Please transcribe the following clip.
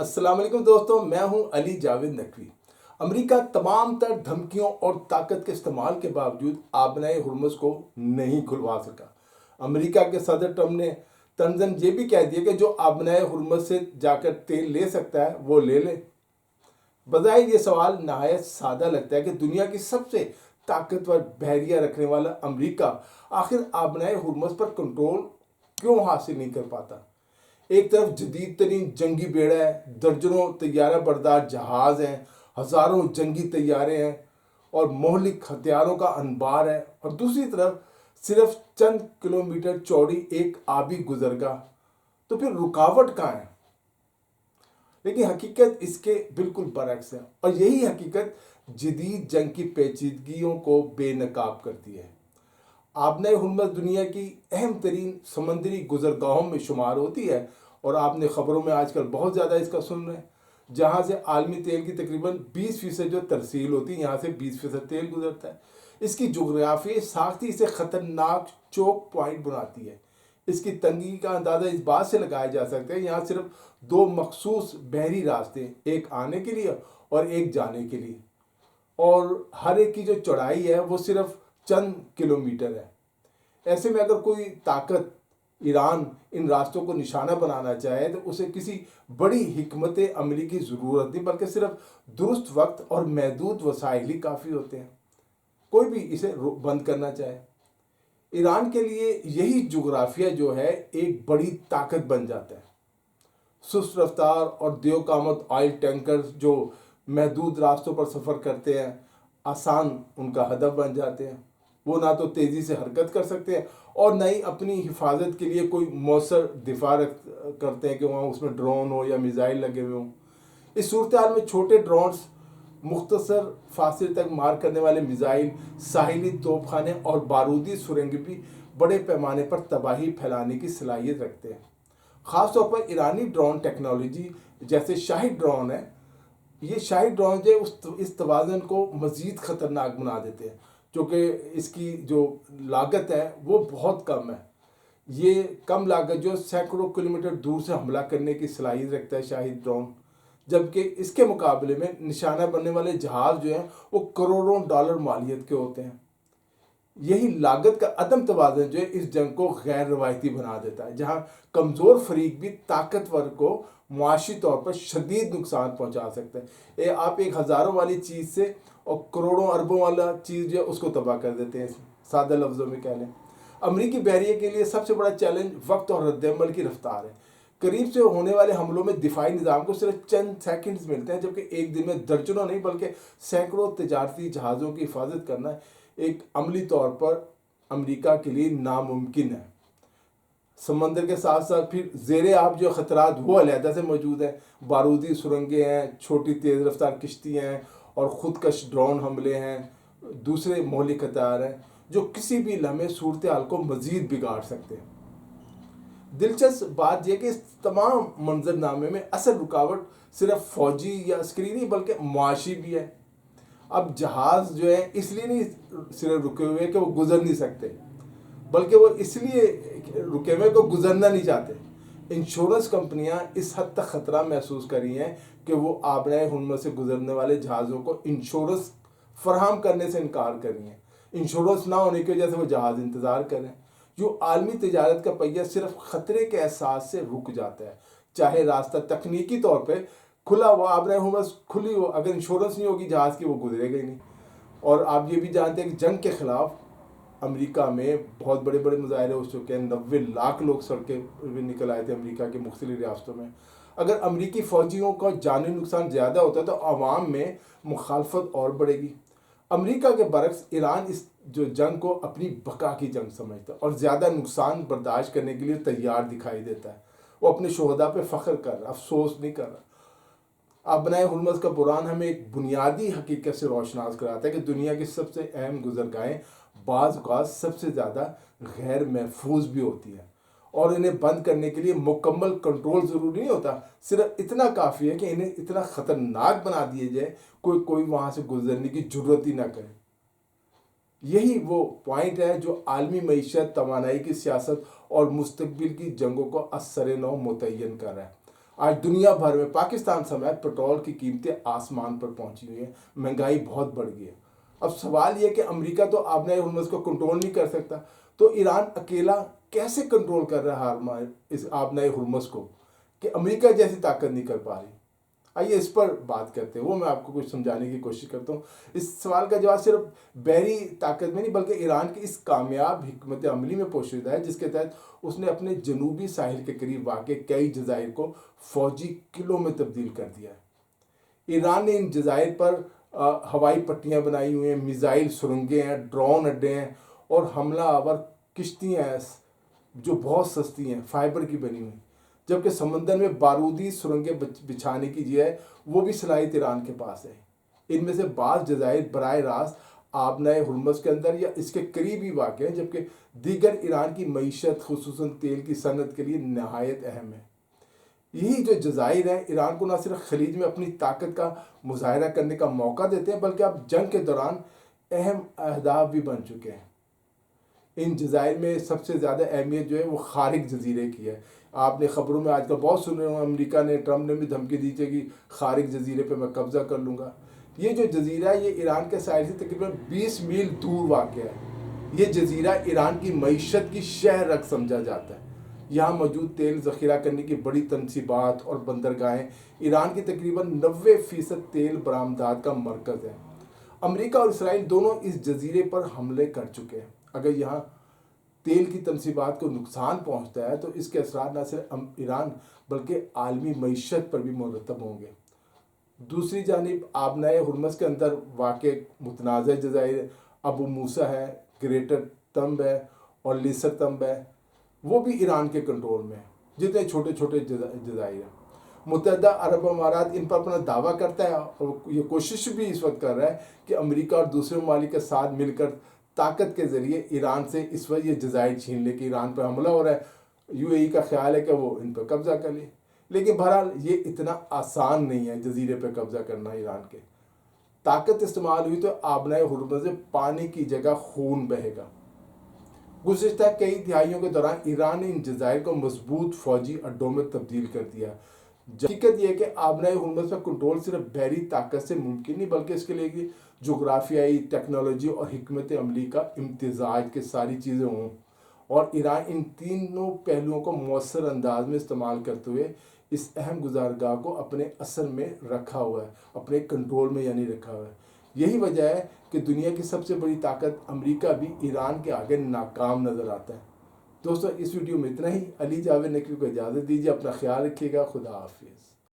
السلام علیکم دوستوں، میں ہوں علی جاوید نقوی۔ امریکہ تمام تر دھمکیوں اور طاقت کے استعمال کے باوجود آبنائے ہرمز کو نہیں کھلوا سکا۔ امریکہ کے صدر ٹرمپ نے طنزاً یہ بھی کہہ دیا کہ جو آبنائے ہرمز سے جا کر تیل لے سکتا ہے وہ لے لے۔ بظاہر یہ سوال نہایت سادہ لگتا ہے کہ دنیا کی سب سے طاقتور بحریہ رکھنے والا امریکہ آخر آبنائے ہرمز پر کنٹرول کیوں حاصل نہیں کر پاتا۔ ایک طرف جدید ترین جنگی بیڑا ہے، درجنوں طیارہ بردار جہاز ہیں، ہزاروں جنگی طیارے ہیں اور مہلک ہتھیاروں کا انبار ہے، اور دوسری طرف صرف چند کلومیٹر چوڑی ایک آبی گزرگاہ۔ تو پھر رکاوٹ کہاں ہے؟ لیکن حقیقت اس کے بالکل برعکس ہے، اور یہی حقیقت جدید جنگ کی پیچیدگیوں کو بے نقاب کرتی ہے۔ آبنائے ہرمز دنیا کی اہم ترین سمندری گزرگاہوں میں شمار ہوتی ہے، اور آپ نے خبروں میں آج کل بہت زیادہ اس کا سن رہے ہیں، جہاں سے عالمی تیل کی تقریباً 20% جو ترسیل ہوتی ہے، یہاں سے 20% تیل گزرتا ہے۔ اس کی جغرافیائی ساخت اسے خطرناک چوک پوائنٹ بناتی ہے۔ اس کی تنگی کا اندازہ اس بات سے لگایا جا سکتا ہے یہاں صرف دو مخصوص بحری راستے، ایک آنے کے لیے اور ایک جانے کے لیے، اور ہر ایک کی جو چوڑائی ہے وہ صرف چند کلومیٹر ہے۔ ایسے میں اگر کوئی طاقت ایران ان راستوں کو نشانہ بنانا چاہے تو اسے کسی بڑی حکمت عملی کی ضرورت نہیں، بلکہ صرف درست وقت اور محدود وسائل ہی کافی ہوتے ہیں۔ کوئی بھی اسے بند کرنا چاہے، ایران کے لیے یہی جغرافیہ جو ہے ایک بڑی طاقت بن جاتا ہے۔ سست رفتار اور دیو قامت آئل ٹینکرز جو محدود راستوں پر سفر کرتے ہیں، آسان ان کا ہدف بن جاتے ہیں۔ وہ نہ تو تیزی سے حرکت کر سکتے ہیں اور نہ ہی اپنی حفاظت کے لیے کوئی مؤثر دفاع کرتے ہیں کہ وہاں اس میں ڈرون ہو یا میزائل لگے ہوئے ہوں۔ اس صورتحال میں چھوٹے ڈرونز، مختصر فاصلے تک مار کرنے والے میزائل، ساحلی توپ خانے اور بارودی سرنگیں بھی بڑے پیمانے پر تباہی پھیلانے کی صلاحیت رکھتے ہیں۔ خاص طور پر ایرانی ڈرون ٹیکنالوجی جیسے شاہد ڈرون ہے، یہ شاہد ڈرون جو اس توازن کو مزید خطرناک بنا دیتے ہیں، کیونکہ اس کی جو لاگت ہے وہ بہت کم ہے۔ یہ کم لاگت جو سینکڑوں کلومیٹر دور سے حملہ کرنے کی صلاحیت رکھتا ہے شاہد ڈرون، جبکہ اس کے مقابلے میں نشانہ بننے والے جہاز جو ہیں وہ کروڑوں ڈالر مالیت کے ہوتے ہیں۔ یہی لاگت کا عدم توازن جو ہے اس جنگ کو غیر روایتی بنا دیتا ہے، جہاں کمزور فریق بھی طاقتور کو معاشی طور پر شدید نقصان پہنچا سکتا ہے۔ آپ ایک ہزاروں والی چیز سے اور کروڑوں اربوں والا چیز جو ہے اس کو تباہ کر دیتے ہیں، سادہ لفظوں میں کہہ لیں۔ امریکی بحریے کے لیے سب سے بڑا چیلنج وقت اور رد عمل کی رفتار ہے۔ قریب سے ہونے والے حملوں میں دفاعی نظام کو صرف چند سیکنڈز ملتے ہیں، جبکہ ایک دن میں درجنوں نہیں بلکہ سینکڑوں تجارتی جہازوں کی حفاظت کرنا ایک عملی طور پر امریکہ کے لیے ناممکن ہے۔ سمندر کے ساتھ ساتھ پھر زیر آب جو خطرات وہ علیحدہ سے موجود ہیں، بارودی سرنگیں ہیں، چھوٹی تیز رفتار کشتیاں ہیں اور خودکش ڈرون حملے ہیں، دوسرے مہلک ہتھیار ہیں جو کسی بھی لمحے صورتحال کو مزید بگاڑ سکتے ہیں۔ دلچسپ بات یہ کہ اس تمام منظرنامے میں اصل رکاوٹ صرف فوجی یا عسکری نہیں بلکہ معاشی بھی ہے۔ اب جہاز جو ہے اس لیے نہیں صرف رکے ہوئے کہ وہ گزر نہیں سکتے، بلکہ وہ اس لیے رکے ہوئے کہ گزرنا نہیں چاہتے۔ انشورنس کمپنیاں اس حد تک خطرہ محسوس کر رہی ہیں کہ وہ آبنائے ہرمز سے گزرنے والے جہازوں کو انشورنس فراہم کرنے سے انکار کر رہی ہیں۔ انشورنس نہ ہونے کی وجہ سے وہ جہاز انتظار کریں۔ جو عالمی تجارت کا پہیہ صرف خطرے کے احساس سے رک جاتا ہے، چاہے راستہ تکنیکی طور پہ کھلا ہوا آبنائے ہرمز کھلی ہو، اگر انشورنس نہیں ہوگی جہاز کی وہ گزرے گا ہی نہیں۔ اور آپ یہ بھی جانتے ہیں کہ جنگ کے خلاف امریکہ میں بہت بڑے بڑے مظاہرے ہو چکے ہیں، 90 لاکھ لوگ سڑکیں پہ نکل آئے تھے امریکہ کے مختلف ریاستوں میں۔ اگر امریکی فوجیوں کا جانی نقصان زیادہ ہوتا ہے تو عوام میں مخالفت اور بڑھے گی۔ امریکہ کے برعکس ایران اس جو جنگ کو اپنی بقا کی جنگ سمجھتا ہے اور زیادہ نقصان برداشت کرنے کے لیے تیار دکھائی دیتا ہے۔ وہ اپنے شہداء پہ فخر کر رہا، افسوس نہیں کر رہا۔ آبنائے ہرمز کا بحران ہمیں ایک بنیادی حقیقت سے روشناس کراتا ہے کہ دنیا کی سب سے اہم گزرگاہیں بعض اوقات سب سے زیادہ غیر محفوظ بھی ہوتی ہیں، اور انہیں بند کرنے کے لیے مکمل کنٹرول ضروری نہیں ہوتا، صرف اتنا کافی ہے کہ انہیں اتنا خطرناک بنا دیا جائے کوئی وہاں سے گزرنے کی جرت ہی نہ کرے۔ یہی وہ پوائنٹ ہے جو عالمی معیشت، توانائی کی سیاست اور مستقبل کی جنگوں کو از سر نو متعین کر رہا ہے۔ آج دنیا بھر میں پاکستان سمیت پیٹرول کی قیمتیں آسمان پر پہنچی ہوئی ہیں، مہنگائی بہت بڑھ گئی ہے۔ اب سوال یہ کہ امریکہ تو آبنائے ہرمز کو کنٹرول نہیں کر سکتا، تو ایران اکیلا کیسے کنٹرول کر رہا ہے اس آبنائے ہرمز کو کہ امریکہ جیسی طاقت نہیں کر پا رہی؟ آئیے اس پر بات کرتے ہیں، وہ میں آپ کو کچھ سمجھانے کی کوشش کرتا ہوں۔ اس سوال کا جواب صرف بحری طاقت میں نہیں بلکہ ایران کی اس کامیاب حکمت عملی میں پوشیدہ ہے، جس کے تحت اس نے اپنے جنوبی ساحل کے قریب واقع کئی جزائر کو فوجی قلعوں میں تبدیل کر دیا ہے۔ ایران نے ان جزائر پر ہوائی پٹیاں بنائی ہوئی ہیں، میزائل سرنگیں ہیں، ڈرون اڈے ہیں اور حملہ آور کشتیاں ہیں جو بہت سستی ہیں، فائبر کی بنی ہوئی، جبکہ سمندر میں بارودی سرنگیں بچھانے کی جو ہے وہ بھی صلاحیت ایران کے پاس ہے۔ ان میں سے بعض جزائر براہ راست آبنائے ہرمز کے اندر یا اس کے قریب ہی واقع ہیں، جبکہ دیگر ایران کی معیشت خصوصاً تیل کی صنعت کے لیے نہایت اہم ہے۔ یہی جو جزائر ہیں ایران کو نہ صرف خلیج میں اپنی طاقت کا مظاہرہ کرنے کا موقع دیتے ہیں بلکہ اب جنگ کے دوران اہم اہداف بھی بن چکے ہیں۔ ان جزائر میں سب سے زیادہ اہمیت جو ہے وہ خارق جزیرے کی ہے۔ آپ نے خبروں میں آج کل بہت سن رہے ہوں، امریکہ نے، ٹرمپ نے بھی دھمکی دی تھی کہ خارق جزیرے پہ میں قبضہ کر لوں گا۔ یہ جو جزیرہ ہے یہ ایران کے ساحل سے تقریباً 20 میل دور واقع ہے۔ یہ جزیرہ ایران کی معیشت کی شہ رگ سمجھا جاتا ہے۔ یہاں موجود تیل ذخیرہ کرنے کی بڑی تنصیبات اور بندرگاہیں ایران کی تقریباً 90% تیل برآمدات کا مرکز ہے۔ امریکہ اور اسرائیل دونوں اس جزیرے پر حملے کر چکے ہیں۔ اگر یہاں تیل کی تنصیبات کو نقصان پہنچتا ہے تو اس کے اثرات نہ صرف ایران بلکہ عالمی معیشت پر بھی مرتب ہوں گے۔ دوسری جانب آبنائے ہرمز کے اندر واقع متنازع جزائر ابو موسیٰ ہے، گریٹر تمب ہے اور لیسر تمب ہے، وہ بھی ایران کے کنٹرول میں ہیں، جتنے چھوٹے چھوٹے جزائر ہیں۔ متحدہ عرب امارات ان پر اپنا دعویٰ کرتا ہے اور یہ کوشش بھی اس وقت کر رہا ہے کہ امریکہ اور دوسرے ممالک کے ساتھ مل کر طاقت کے ذریعے ایران سے اس وقت یہ جزائر چھین لے، کہ ایران پر حملہ ہو رہا ہے، یو اے ای کا خیال ہے کہ وہ ان پر قبضہ کر لے۔ لیکن بہرحال یہ اتنا آسان نہیں ہے جزیرے پہ قبضہ کرنا ایران کے۔ طاقت استعمال ہوئی تو آبنائے ہرمز میں پانی کی جگہ خون بہے گا۔ گزشتہ کئی دہائیوں کے دوران ایران نے ان جزائر کو مضبوط فوجی اڈوں میں تبدیل کر دیا۔ حقیقت یہ ہے کہ آبنائے ہرمز پر کنٹرول صرف بحری طاقت سے ممکن نہیں بلکہ اس کے لیے جغرافیائی، ٹیکنالوجی اور حکمت عملی کا امتزاج کے ساری چیزیں ہوں، اور ایران ان تینوں پہلوؤں کو مؤثر انداز میں استعمال کرتے ہوئے اس اہم گزارگاہ کو اپنے اثر میں رکھا ہوا ہے، اپنے کنٹرول میں یعنی رکھا ہوا ہے۔ یہی وجہ ہے کہ دنیا کی سب سے بڑی طاقت امریکہ بھی ایران کے آگے ناکام نظر آتا ہے۔ دوستو اس ویڈیو میں اتنا ہی۔ علی جاوید نقوی کو اجازت دیجیے، اپنا خیال رکھیے گا، خدا حافظ۔